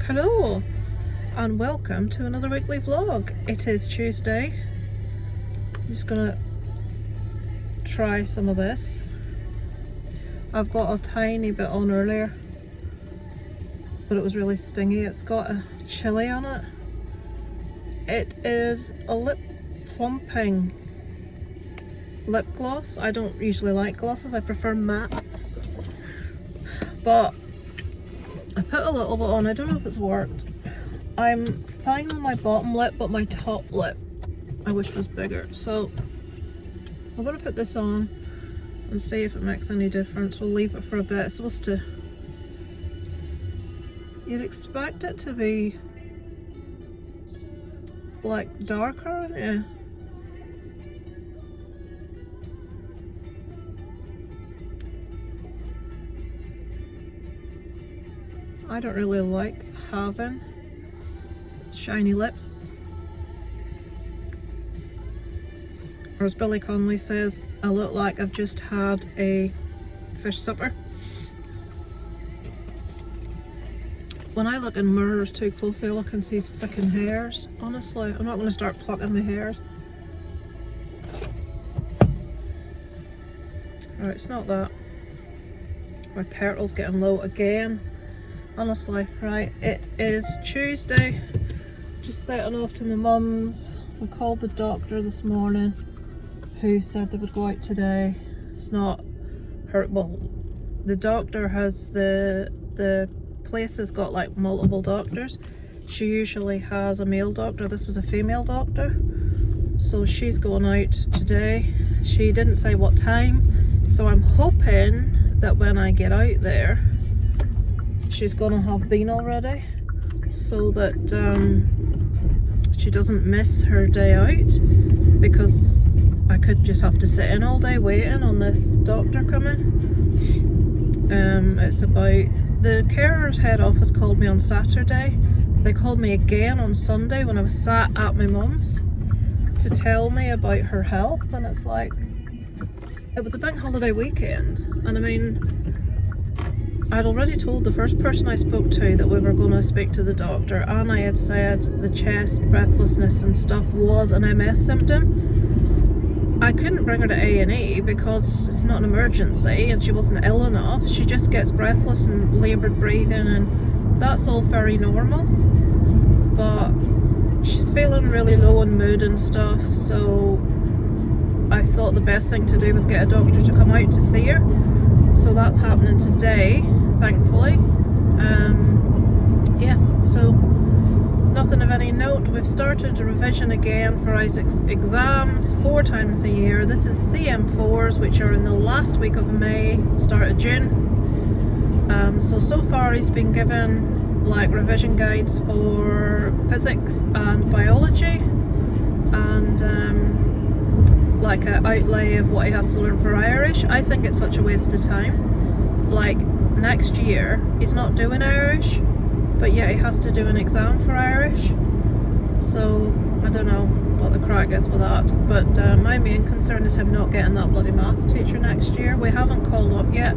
Hello and welcome to another weekly vlog. It is Tuesday. I'm just gonna try some of this. I've got a tiny bit on earlier, but it was really stingy. It's got a chili on it. It is a lip plumping lip gloss. I don't usually like glosses, I prefer matte. But I put a little bit on, I don't know if it's worked. I'm fine on my bottom lip, but my top lip I wish was bigger. So I'm gonna put this on and see if it makes any difference. We'll leave it for a bit. It's supposed to, you'd expect it to be like darker, wouldn't you? I don't really like having shiny lips. Or as Billy Connolly says, I look like I've just had a fish supper. When I look in mirrors too closely, I can see freaking hairs. Honestly, I'm not going to start plucking my hairs. Alright, it's not that. My pearl's getting low again. Honestly, right, it is Tuesday. Just setting off to my mum's. We called the doctor this morning, who said they would go out today. It's not her, well, the doctor has the place has got like multiple doctors. She usually has a male doctor. This was a female doctor, so she's going out today. She didn't say what time, so I'm hoping that when I get out there she's gonna have been already, so that she doesn't miss her day out, because I could just have to sit in all day waiting on this doctor coming. It's about, the carer's head office called me on Saturday. They called me again on Sunday when I was sat at my mum's to tell me about her health, and it's like, it was a bank holiday weekend, and I mean, I'd already told the first person I spoke to that we were going to speak to the doctor, and I had said the chest, breathlessness and stuff was an MS symptom. I couldn't bring her to A&E because it's not an emergency and she wasn't ill enough. She just gets breathless and laboured breathing, and that's all very normal. But she's feeling really low in mood and stuff, so I thought the best thing to do was get a doctor to come out to see her. So that's happening today, thankfully. Yeah, so nothing of any note. We've started a revision again for Isaac's exams 4 times a year. This is CM4s, which are in the last week of May, start of June. So far he's been given like revision guides for physics and biology, and like an outlay of what he has to learn for Irish. I think it's such a waste of time. Like, next year he's not doing Irish, but yet he has to do an exam for Irish. So I don't know what the crack is with that, but my main concern is him not getting that bloody maths teacher next year. We haven't called up yet.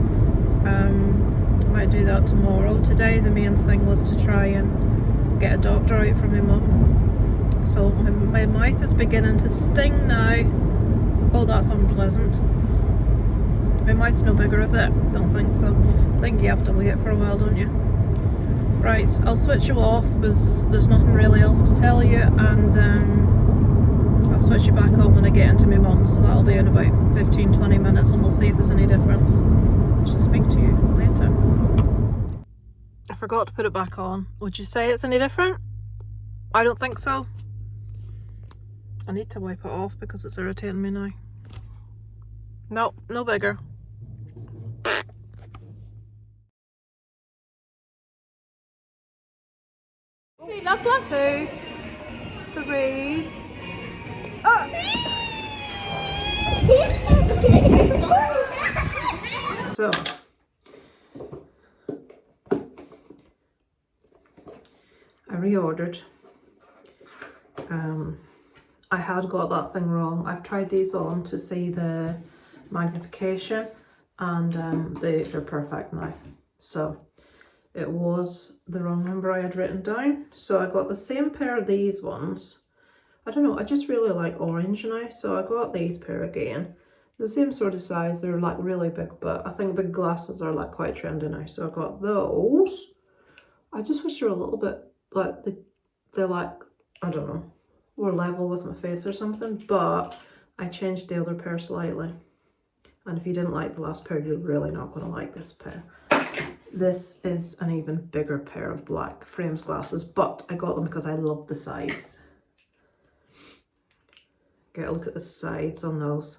Might do that tomorrow. Today the main thing was to try and get a doctor out for my mum. So my mouth is beginning to sting now. Oh, that's unpleasant. My mouth's no bigger, is it? Don't think so. I think you have to wait for a while, don't you? Right, I'll switch you off because there's nothing really else to tell you, and I'll switch you back on when I get into my mum's, so that'll be in about 15-20 minutes, and we'll see if there's any difference. I shall speak to you later. I forgot to put it back on. Would you say it's any different? I don't think so. I need to wipe it off because it's irritating me now. No, no bigger. Okay, look, 2, 3. So, I reordered. I had got that thing wrong. I've tried these on to see the magnification, and they're perfect now. So it was the wrong number I had written down. So I got the same pair of these ones. I don't know, I just really like orange now, so I got these pair again. The same sort of size, they're like really big, but I think big glasses are like quite trendy now, so I got those. I just wish they were a little bit like, they're like, I don't know, were level with my face or something, but I changed the other pair slightly. And if you didn't like the last pair, you're really not going to like this pair. This is an even bigger pair of black frames glasses, but I got them because I love the sides. Get a look at the sides on those.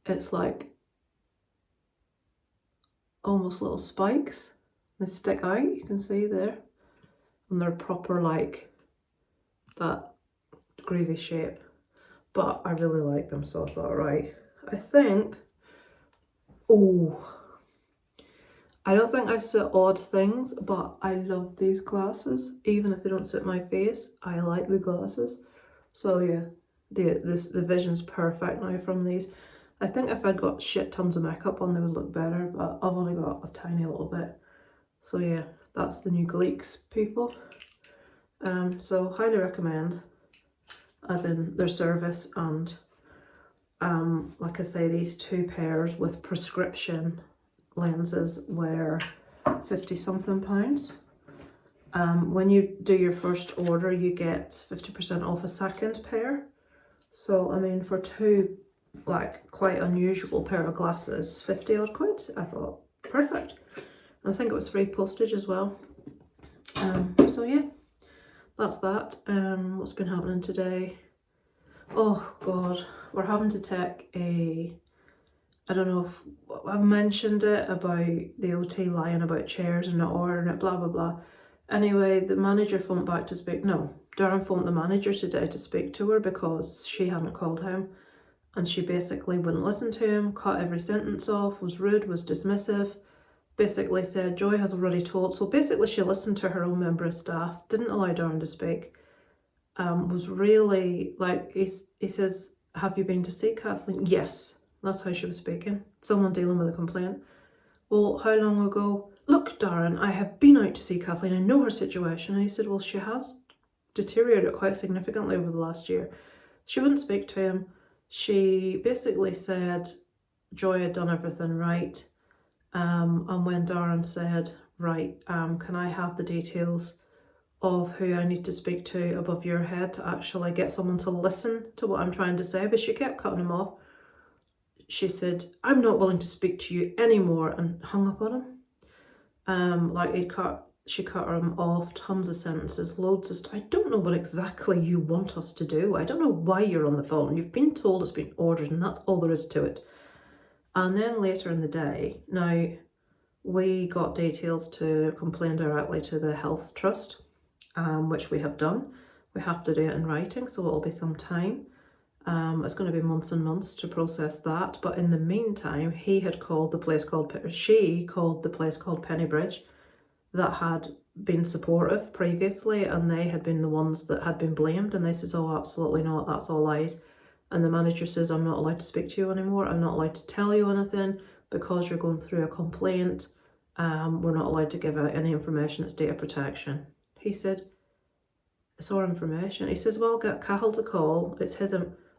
It's like almost little spikes. They stick out, you can see there. And they're proper like that groovy shape. But I really like them, so I thought, right, I think, oh, I don't think I sit odd things, but I love these glasses. Even if they don't suit my face, I like the glasses. So yeah, the vision's perfect now from these. I think if I'd got shit tons of makeup on, they would look better, but I've only got a tiny little bit. So yeah, that's the new Gleeks, people. So highly recommend, as in their service, and like I say, these two pairs with prescription lenses were 50 something pounds. When you do your first order, you get 50% off a second pair. So I mean, for two like quite unusual pair of glasses, 50 odd quid, I thought perfect. And I think it was free postage as well. So yeah, that's that. What's been happening today? Oh god, we're having to take a, I don't know if I've mentioned it about the OT lying about chairs and not ordering it, blah blah blah. Anyway, the manager phoned back to speak, no, Darren phoned the manager today to speak to her because she hadn't called him, and she basically wouldn't listen to him, cut every sentence off, was rude, was dismissive, basically said Joy has already told, so basically she listened to her own member of staff, didn't allow Darren to speak, was really like, he says, have you been to see Kathleen? Yes, that's how she was speaking, someone dealing with a complaint. Well, how long ago? Look, Darren, I have been out to see Kathleen, I know her situation. And he said, well, she has deteriorated quite significantly over the last year. She wouldn't speak to him. She basically said Joy had done everything right. And when Darren said, right, can I have the details of who I need to speak to above your head to actually get someone to listen to what I'm trying to say? But she kept cutting him off. She said, I'm not willing to speak to you anymore, and hung up on him. Like she cut him off, tons of sentences, loads of stuff. I don't know what exactly you want us to do. I don't know why you're on the phone. You've been told it's been ordered and that's all there is to it. And then later in the day, now we got details to complain directly to the health trust, which we have done. We have to do it in writing, so it'll be some time. It's going to be months and months to process that, but in the meantime, she called the place called Pennybridge, that had been supportive previously, and they had been the ones that had been blamed, and they says, oh, absolutely not, that's all lies. And the manager says, I'm not allowed to speak to you anymore, I'm not allowed to tell you anything because you're going through a complaint. We're not allowed to give out any information, it's data protection. He said, it's our information. He says, well, get Cahill to call, it's his.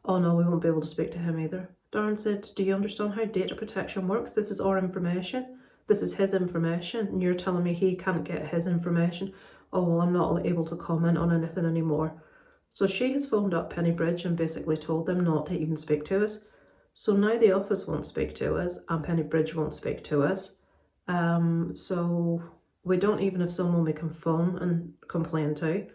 Oh no, we won't be able to speak to him either. Darren said, do you understand how data protection works? This is our information. This is his information. And you're telling me he can't get his information. Oh, well, I'm not able to comment on anything anymore. So she has phoned up Pennybridge and basically told them not to even speak to us. So now the office won't speak to us and Pennybridge won't speak to us. So we don't even have someone we can phone and complain to.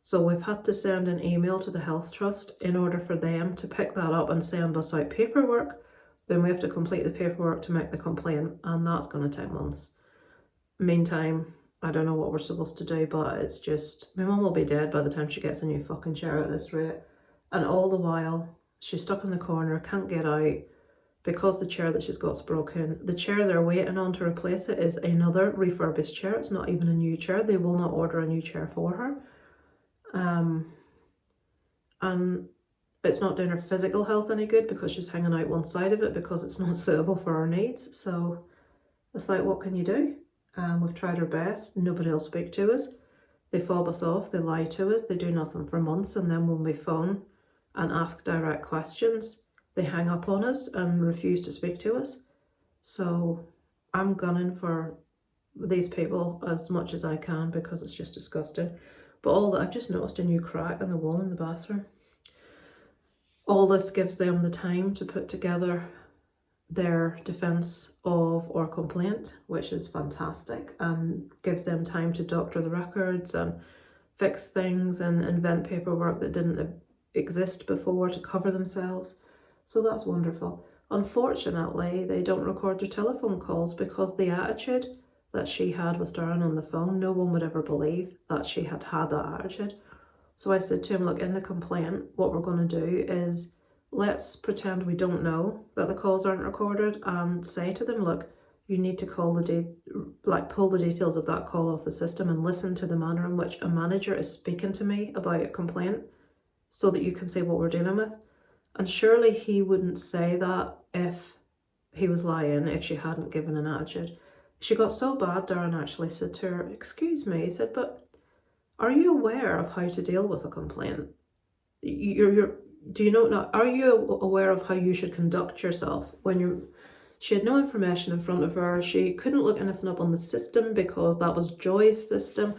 So we've had to send an email to the health trust in order for them to pick that up and send us out paperwork. Then we have to complete the paperwork to make the complaint, and that's going to take months. Meantime, I don't know what we're supposed to do, but it's just, my mum will be dead by the time she gets a new fucking chair at this rate. And all the while, she's stuck in the corner, can't get out, because the chair that she's got's broken. The chair they're waiting on to replace it is another refurbished chair. It's not even a new chair. They will not order a new chair for her. And it's not doing her physical health any good because she's hanging out one side of it because it's not suitable for her needs. So it's like, what can you do? We've tried our best, nobody will speak to us. They fob us off, they lie to us, they do nothing for months, and then when we phone and ask direct questions, they hang up on us and refuse to speak to us. So I'm gunning for these people as much as I can because it's just disgusting. But all that, I've just noticed a new crack in the wall in the bathroom. All this gives them the time to put together their defence of our complaint, which is fantastic, and gives them time to doctor the records and fix things and invent paperwork that didn't exist before to cover themselves. So that's wonderful. Unfortunately, they don't record their telephone calls because the attitude that she had with Darren on the phone, no one would ever believe that she had that attitude. So I said to him, look, in the complaint, what we're going to do is let's pretend we don't know that the calls aren't recorded and say to them, look, you need to pull the details of that call off the system and listen to the manner in which a manager is speaking to me about a complaint so that you can see what we're dealing with. And surely he wouldn't say that if he was lying, if she hadn't given an attitude. She got so bad, Darren actually said to her, excuse me, he said, but are you aware of how to deal with a complaint? Do you know, are you aware of how you should conduct yourself when she had no information in front of her. She couldn't look anything up on the system because that was Joy's system.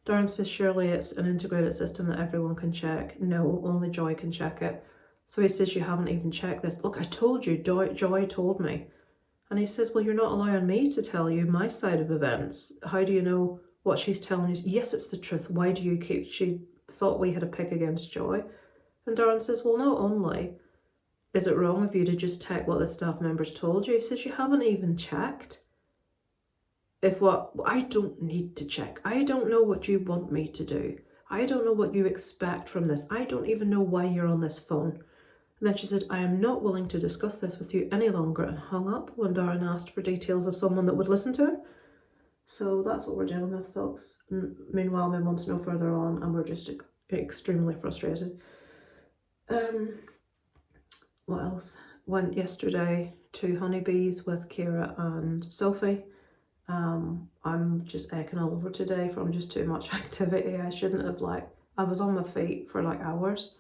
Darren says, surely it's an integrated system that everyone can check. No, only Joy can check it. So he says, you haven't even checked this. Look, I told you, Joy told me. And he says, well, you're not allowing me to tell you my side of events. How do you know what she's telling you? Yes, it's the truth. Why do you keep... She thought we had a pick against Joy. And Darren says, well, not only is it wrong of you to just check what the staff members told you, he says, you haven't even checked. I don't need to check. I don't know what you want me to do. I don't know what you expect from this. I don't even know why you're on this phone. And then she said, I am not willing to discuss this with you any longer, and hung up when Darren asked for details of someone that would listen to her. So that's what we're dealing with, folks. Meanwhile, my mum's no further on and we're just extremely frustrated. What else? Went yesterday to Honeybees with Ciara and Sophie. I'm just aching all over today from just too much activity. I shouldn't have, I was on my feet for hours,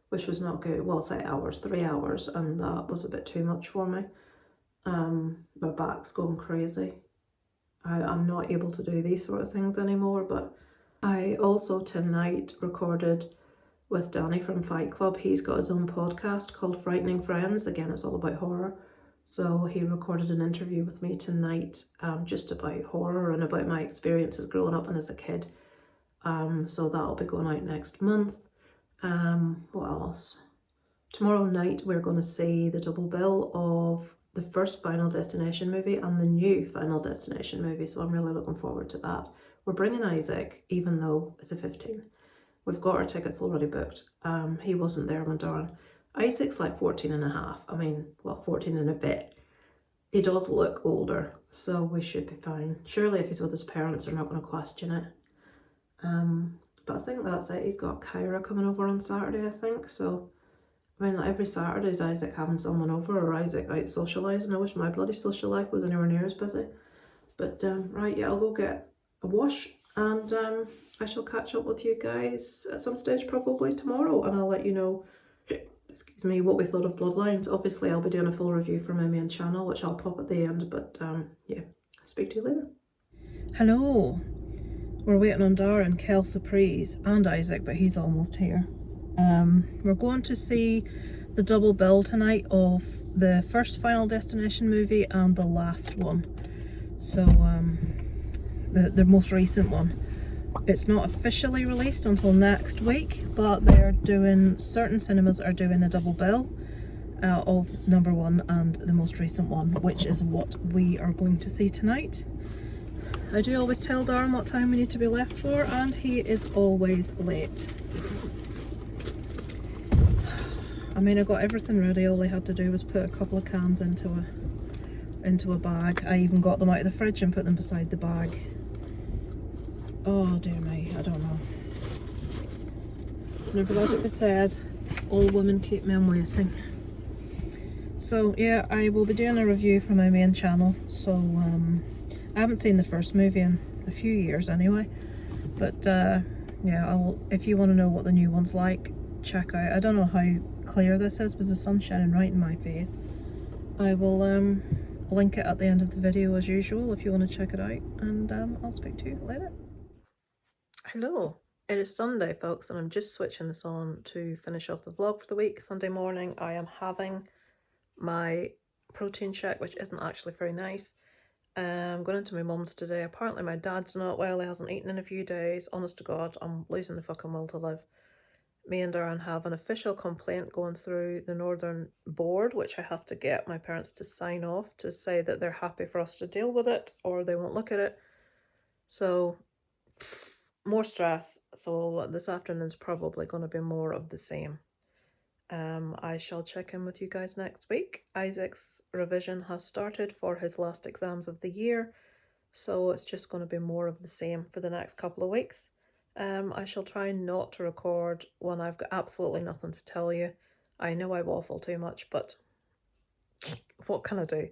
which was not good. Well, say hours, 3 hours, and that was a bit too much for me. My back's going crazy. I'm not able to do these sort of things anymore, but I also tonight recorded with Danny from Fight Club. He's got his own podcast called Frightening Friends. Again, it's all about horror. So he recorded an interview with me tonight just about horror and about my experiences growing up and as a kid. So that'll be going out next month. What else? Tomorrow night we're going to see the double bill of the first Final Destination movie and the new Final Destination movie. So I'm really looking forward to that. We're bringing Isaac, even though it's a 15. We've got our tickets already booked. He wasn't there when Darren. Isaac's 14 and a half. 14 and a bit. He does look older, so we should be fine. Surely if he's with his parents, they're not going to question it. But I think that's it. He's got Kyra coming over on Saturday, I think. So, every Saturday is Isaac having someone over or Isaac out socialising. I wish my bloody social life was anywhere near as busy. But, right, yeah, I'll go get a wash and I shall catch up with you guys at some stage probably tomorrow, and I'll let you know, what we thought of Bloodlines. Obviously I'll be doing a full review for my main channel, which I'll pop at the end, but yeah, speak to you later. Hello, we're waiting on Darren, Kel Surprise and Isaac, but he's almost here. We're going to see the double bill tonight of the first Final Destination movie and the last one. So the most recent one. It's not officially released until next week, but certain cinemas are doing a double bill of number one and the most recent one, which is what we are going to see tonight. I do always tell Darren what time we need to be left for, and he is always late. I got everything ready. All I had to do was put a couple of cans into a bag. I even got them out of the fridge and put them beside the bag. Oh dear me, I don't know. Never let it be said, all women keep men waiting. So yeah, I will be doing a review for my main channel, so I haven't seen the first movie in a few years anyway, but yeah, if you want to know what the new one's like, check out. I don't know how clear this is because the sun's shining right in my face. I will link it at the end of the video as usual if you want to check it out, and I'll speak to you later. Hello, it is Sunday folks, and I'm just switching this on to finish off the vlog for the week. Sunday morning I am having my protein shake, which isn't actually very nice. I'm going into my mum's today. Apparently my dad's not well, he hasn't eaten in a few days. Honest to God, I'm losing the fucking will to live. Me and Darren have an official complaint going through the Northern Board, which I have to get my parents to sign off to say that they're happy for us to deal with it or they won't look at it. So, more stress. So this afternoon's probably going to be more of the same. I shall check in with you guys next week. Isaac's revision has started for his last exams of the year, so it's just going to be more of the same for the next couple of weeks. I shall try not to record when I've got absolutely nothing to tell you. I know I waffle too much, but what can I do?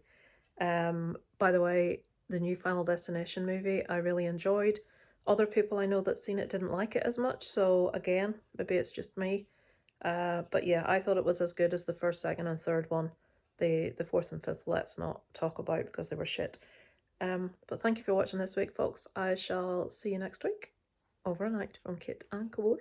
By the way, the new Final Destination movie I really enjoyed. Other people I know that's seen it didn't like it as much, so again, maybe it's just me. But yeah, I thought it was as good as the first, second and third one. The fourth and fifth, let's not talk about because they were shit. But thank you for watching this week, folks. I shall see you next week. Over and out from Kit and Kawor.